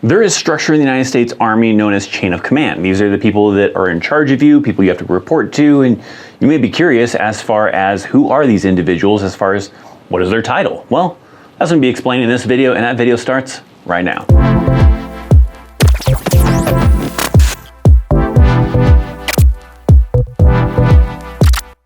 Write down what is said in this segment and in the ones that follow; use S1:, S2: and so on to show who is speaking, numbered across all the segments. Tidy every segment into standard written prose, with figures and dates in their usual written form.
S1: There is structure in the United States Army known as chain of command. These are the people that are in charge of you, people you have to report to, and you may be curious as far as who are these individuals as far as what is their title. Well, that's going to be explained in this video, and that video starts right now.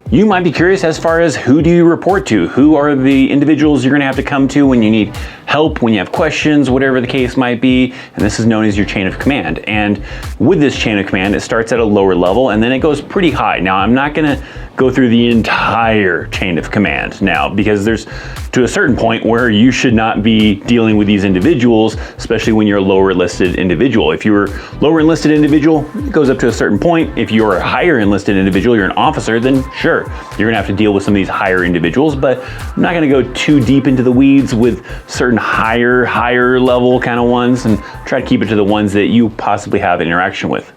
S1: You might be curious as far as who do you report to? Who are the individuals you're going to have to come to when you need help, when you have questions, whatever the case might be. And this is known as your chain of command. And with this chain of command, it starts at a lower level and then it goes pretty high. Now, I'm not going to go through the entire chain of command now, because there's to a certain point where you should not be dealing with these individuals, especially when you're a lower enlisted individual. If you're a lower enlisted individual, it goes up to a certain point. If you're a higher enlisted individual, you're an officer, then sure, you're gonna have to deal with some of these higher individuals, but I'm not gonna go too deep into the weeds with certain higher level kind of ones, and try to keep it to the ones that you possibly have interaction with.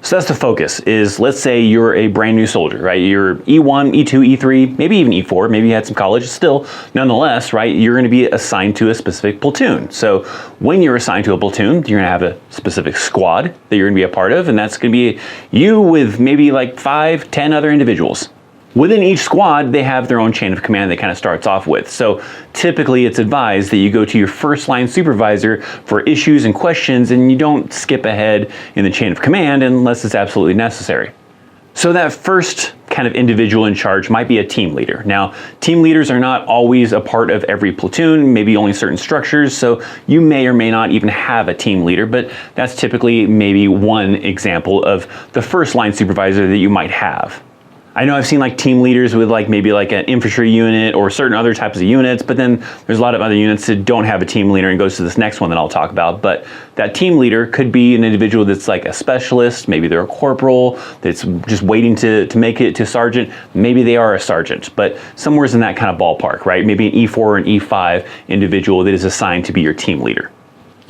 S1: So that's the focus, is let's say you're a brand new soldier, right? You're E1, E2, E3, maybe even E4, maybe you had some college, still, nonetheless, right? You're gonna be assigned to a specific platoon. So when you're assigned to a platoon, you're gonna have a specific squad that you're gonna be a part of, and that's gonna be you with maybe like 5, 10 other individuals. Within each squad, they have their own chain of command that kind of starts off with. So typically it's advised that you go to your first line supervisor for issues and questions, and you don't skip ahead in the chain of command unless it's absolutely necessary. So that first kind of individual in charge might be a team leader. Now, team leaders are not always a part of every platoon, maybe only certain structures, so you may or may not even have a team leader, but that's typically maybe one example of the first line supervisor that you might have. I know I've seen like team leaders with like maybe like an infantry unit or certain other types of units, but then there's a lot of other units that don't have a team leader, and goes to this next one that I'll talk about. But that team leader could be an individual that's like a specialist, maybe they're a corporal that's just waiting to make it to sergeant, maybe they are a sergeant, but somewhere's in that kind of ballpark, right? Maybe an E4 or an E5 individual that is assigned to be your team leader.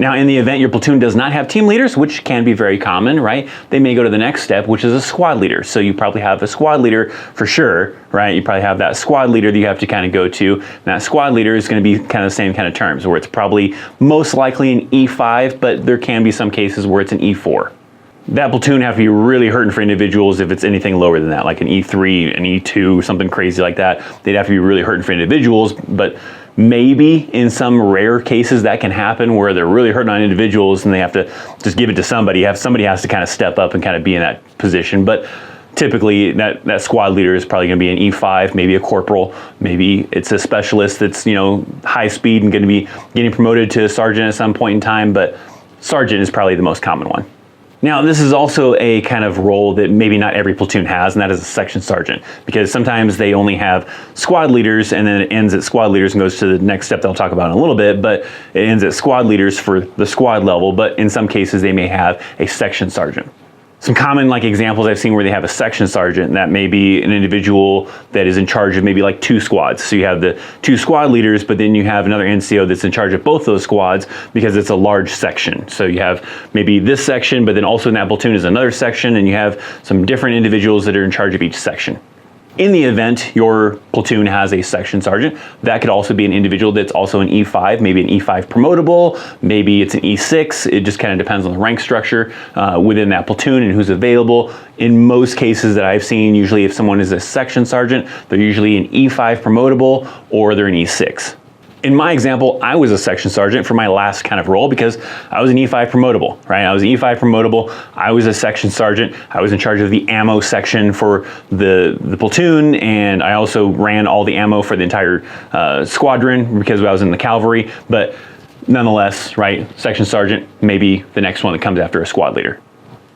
S1: Now, in the event your platoon does not have team leaders, which can be very common, right? They may go to the next step, which is a squad leader. So you probably have a squad leader for sure, right? You probably have that squad leader that you have to kind of go to. And that squad leader is going to be kind of the same kind of terms, where it's probably most likely an E5, but there can be some cases where it's an E4. That platoon have to be really hurting for individuals if it's anything lower than that, like an E3, an E2, something crazy like that. They'd have to be really hurting for individuals, but maybe in some rare cases that can happen where they're really hurting on individuals and they have to just give it to somebody. Somebody has to kind of step up and kind of be in that position. But typically that squad leader is probably going to be an E5, maybe a corporal, maybe it's a specialist that's, you know, high speed and going to be getting promoted to sergeant at some point in time, but sergeant is probably the most common one. Now, this is also a kind of role that maybe not every platoon has, and that is a section sergeant, because sometimes they only have squad leaders and then it ends at squad leaders and goes to the next step that I'll talk about in a little bit, but it ends at squad leaders for the squad level, but in some cases they may have a section sergeant. Some common like examples I've seen where they have a section sergeant, that may be an individual that is in charge of maybe like 2 squads. So you have the 2 squad leaders, but then you have another NCO that's in charge of both those squads because it's a large section. So you have maybe this section, but then also in that platoon is another section, and you have some different individuals that are in charge of each section. In the event your platoon has a section sergeant, that could also be an individual that's also an E5, maybe an E5 promotable, maybe it's an E6. It just kind of depends on the rank structure within that platoon and who's available. In most cases that I've seen, usually if someone is a section sergeant, they're usually an E5 promotable or they're an E6. In my example, I was a section sergeant for my last kind of role because I was an E5 promotable, right? I was an E5 promotable, I was a section sergeant, I was in charge of the ammo section for the platoon, and I also ran all the ammo for the entire squadron because I was in the cavalry, but nonetheless, right, section sergeant may be the next one that comes after a squad leader.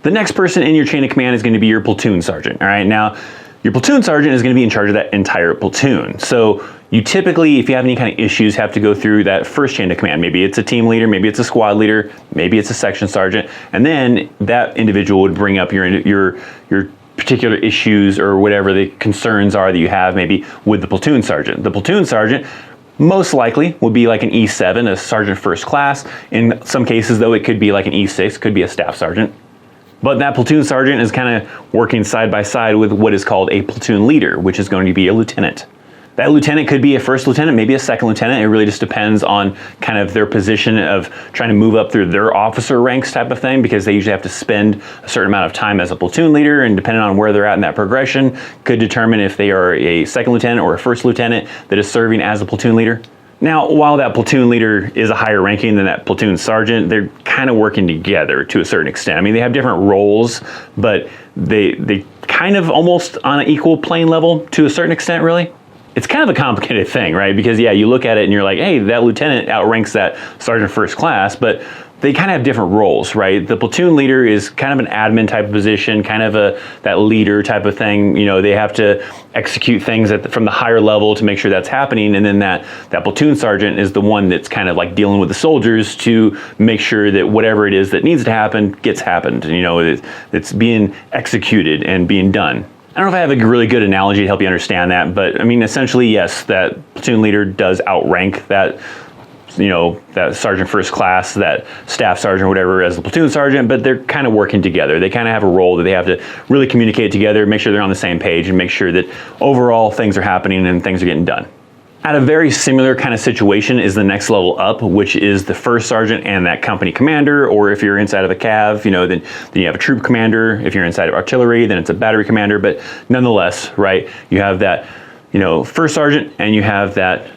S1: The next person in your chain of command is going to be your platoon sergeant, all right? Now, your platoon sergeant is going to be in charge of that entire platoon. So you typically, if you have any kind of issues, have to go through that first chain of command. Maybe it's a team leader, maybe it's a squad leader, maybe it's a section sergeant, and then that individual would bring up your particular issues or whatever the concerns are that you have maybe with the platoon sergeant. The platoon sergeant most likely would be like an E7, a sergeant first class. In some cases though, it could be like an E6, could be a staff sergeant. But that platoon sergeant is kind of working side by side with what is called a platoon leader, which is going to be a lieutenant. That lieutenant could be a first lieutenant, maybe a second lieutenant. It really just depends on kind of their position of trying to move up through their officer ranks type of thing, because they usually have to spend a certain amount of time as a platoon leader, and depending on where they're at in that progression, could determine if they are a second lieutenant or a first lieutenant that is serving as a platoon leader. Now, while that platoon leader is a higher ranking than that platoon sergeant, they're kind of working together to a certain extent. I mean, they have different roles, but they kind of almost on an equal playing level to a certain extent, really. It's kind of a complicated thing, right? Because yeah, you look at it and you're like, hey, that lieutenant outranks that sergeant first class, but they kind of have different roles, right? The platoon leader is kind of an admin type of position, kind of that leader type of thing. You know, they have to execute things from the higher level to make sure that's happening. And then that platoon sergeant is the one that's kind of like dealing with the soldiers to make sure that whatever it is that needs to happen gets happened. You know, it's being executed and being done. I don't know if I have a really good analogy to help you understand that, but I mean, essentially, yes, that platoon leader does outrank that, you know, that sergeant first class, that staff sergeant, whatever, as the platoon sergeant, but they're kind of working together. They kind of have a role that they have to really communicate together, make sure they're on the same page, and make sure that overall things are happening and things are getting done. At a very similar kind of situation is the next level up, which is the first sergeant and that company commander, or if you're inside of a cav, you know, then you have a troop commander. If you're inside of artillery, then it's a battery commander. But nonetheless, right, you have that, you know, first sergeant and you have that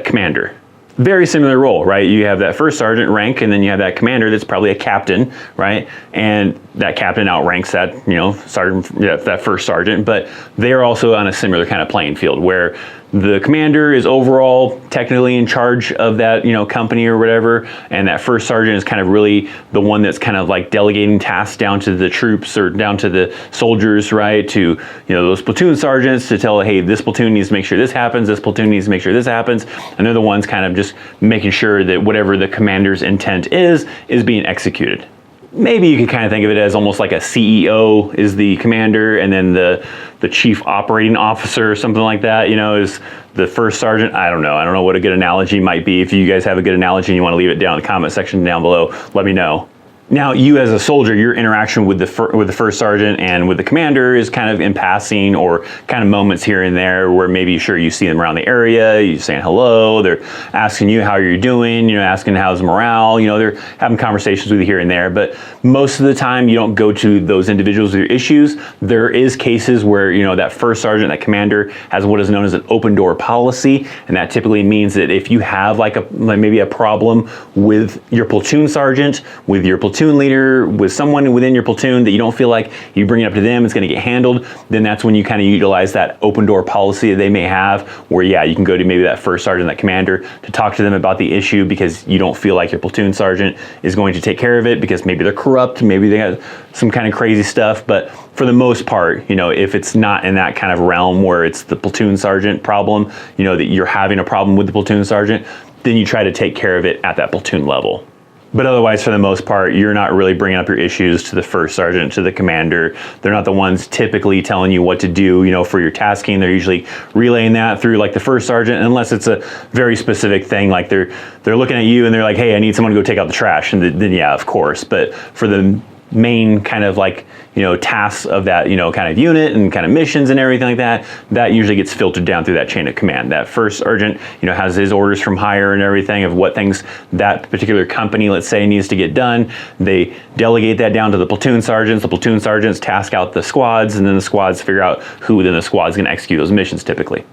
S1: commander. Very similar role, right? You have that first sergeant rank, and then you have that commander that's probably a captain, right? And that captain outranks that, you know, sergeant, that first sergeant, but they're also on a similar kind of playing field where the commander is overall technically in charge of that, you know, company or whatever, and that first sergeant is kind of really the one that's kind of like delegating tasks down to the troops or down to the soldiers, right? To, you know, those platoon sergeants to tell, hey, this platoon needs to make sure this happens, this platoon needs to make sure this happens, and they're the ones kind of just making sure that whatever the commander's intent is being executed. Maybe you could kind of think of it as almost like a CEO is the commander, and then the chief operating officer or something like that, you know, is the first sergeant. I don't know what a good analogy might be. If you guys have a good analogy and you want to leave it down in the comment section down below, let me know. Now, you as a soldier, your interaction with the first sergeant and with the commander is kind of in passing, or kind of moments here and there where maybe sure you see them around the area, you're saying hello, they're asking you how you're doing, you know, asking how's morale, you know, they're having conversations with you here and there. But most of the time, you don't go to those individuals with your issues. There is cases where, you know, that first sergeant, that commander has what is known as an open door policy, and that typically means that if you have maybe a problem with your platoon sergeant, with your platoon leader, with someone within your platoon that you don't feel like you bring it up to them, it's going to get handled, then that's when you kind of utilize that open door policy that they may have, where yeah, you can go to maybe that first sergeant, that commander, to talk to them about the issue because you don't feel like your platoon sergeant is going to take care of it because maybe they're corrupt, maybe they have some kind of crazy stuff. But for the most part, you know, if it's not in that kind of realm where it's the platoon sergeant problem, you know, that you're having a problem with the platoon sergeant, then you try to take care of it at that platoon level. But otherwise, for the most part, you're not really bringing up your issues to the first sergeant, to the commander. They're not the ones typically telling you what to do, you know, for your tasking. They're usually relaying that through like the first sergeant, unless it's a very specific thing, like they're looking at you and they're like, hey, I need someone to go take out the trash. And then yeah, of course. But for the main kind of like, you know, tasks of that, you know, kind of unit and kind of missions and everything like that, that usually gets filtered down through that chain of command. That first sergeant, you know, has his orders from higher and everything of what things that particular company, let's say, needs to get done. They delegate that down to the platoon sergeants. The platoon sergeants task out the squads, and then the squads figure out who within the squad is going to execute those missions typically.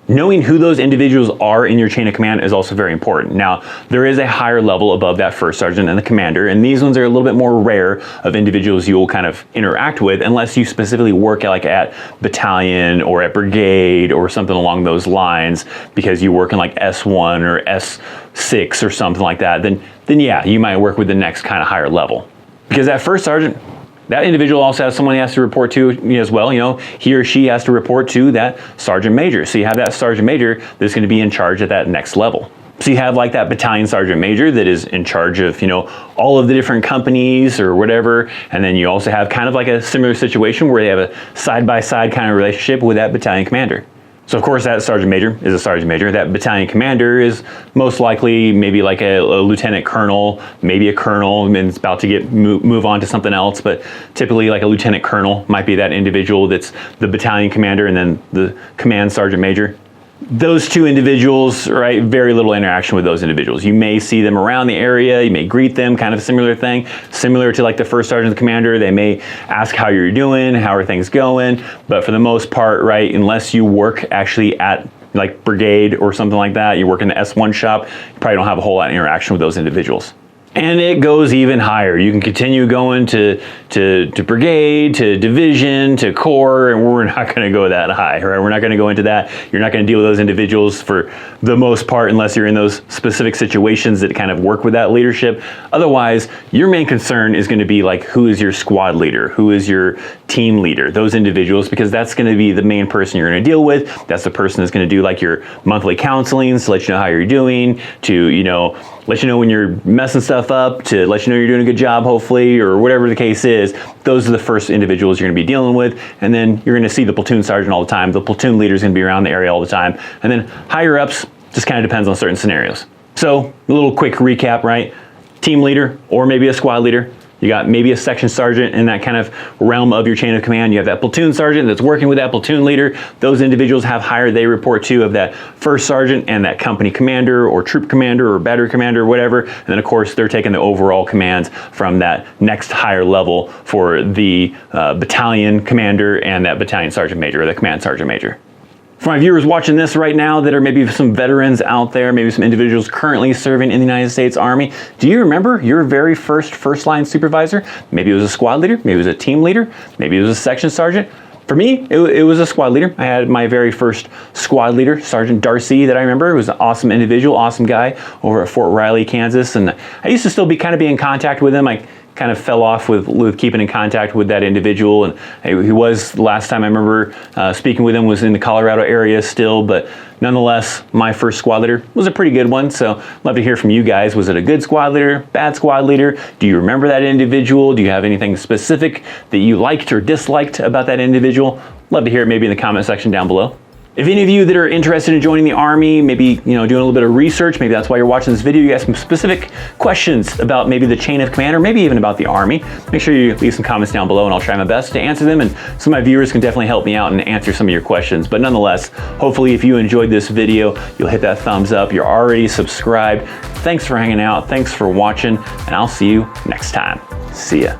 S1: Knowing who those individuals are in your chain of command is also very important. Now, there is a higher level above that first sergeant and the commander, and these ones are a little bit more rare of individuals you'll kind of interact with unless you specifically work at battalion or at brigade or something along those lines, because you work in like S1 or S6 or something like that, then yeah, you might work with the next kind of higher level. Because that first sergeant, that individual also has someone he has to report to as well. You know, he or she has to report to that sergeant major. So you have that sergeant major that's going to be in charge at that next level. So you have like that battalion sergeant major that is in charge of, you know, all of the different companies or whatever. And then you also have kind of like a similar situation where they have a side-by-side kind of relationship with that battalion commander. So of course that sergeant major is a sergeant major. That battalion commander is most likely maybe like a lieutenant colonel, maybe a colonel, and it's about to move on to something else. But typically like a lieutenant colonel might be that individual that's the battalion commander and then the command sergeant major. those two individuals, right, very little interaction with those individuals. You may see them around the area, you may greet them, kind of a similar thing, similar to like the first sergeant, the commander. They may ask how you're doing, how are things going, but for the most part, right, unless you work actually at like brigade or something like that, you work in the S1 shop, you probably don't have a whole lot of interaction with those individuals. And it goes even higher. You can continue going to brigade, to division, to corps, and we're not going to go that high, right? We're not going to go into that. You're not going to deal with those individuals for the most part unless you're in those specific situations that kind of work with that leadership. Otherwise, your main concern is going to be like, who is your squad leader? Who is your team leader? Those individuals, because that's going to be the main person you're going to deal with. That's the person that's going to do like your monthly counselings to let you know how you're doing, to, you know, let you know when you're messing stuff up, to let you know you're doing a good job, hopefully, or whatever the case is. Those are the first individuals you're going to be dealing with. And then you're going to see the platoon sergeant all the time. The platoon leader is going to be around the area all the time. And then higher ups just kind of depends on certain scenarios. So a little quick recap, right? Team leader or maybe a squad leader. You got maybe a section sergeant in that kind of realm of your chain of command. You have that platoon sergeant that's working with that platoon leader. Those individuals have higher they report to of that first sergeant and that company commander or troop commander or battery commander or whatever. And then of course they're taking the overall commands from that next higher level for the battalion commander and that battalion sergeant major or the command sergeant major. For my viewers watching this right now that are maybe some veterans out there, maybe some individuals currently serving in the United States Army, do you remember your very first line supervisor? Maybe it was a squad leader, maybe it was a team leader, maybe it was a section sergeant. For me, it was a squad leader. I had my very first squad leader, Sergeant Darcy, that I remember. He was an awesome individual, awesome guy over at Fort Riley, Kansas. And I used to still be in contact with him. I kind of fell off with keeping in contact with that individual, and he was, last time I remember speaking with him was in the Colorado area still, but nonetheless my first squad leader was a pretty good one. So love to hear from you guys. Was it a good squad leader, bad squad leader? Do you remember that individual? Do you have anything specific that you liked or disliked about that individual? Love to hear it maybe in the comment section down below. If any of you that are interested in joining the Army, maybe doing a little bit of research, maybe that's why you're watching this video, you got some specific questions about maybe the chain of command or maybe even about the Army, make sure you leave some comments down below and I'll try my best to answer them, and some of my viewers can definitely help me out and answer some of your questions. But nonetheless, hopefully if you enjoyed this video, you'll hit that thumbs up. You're already subscribed. Thanks for hanging out. Thanks for watching, and I'll see you next time. See ya.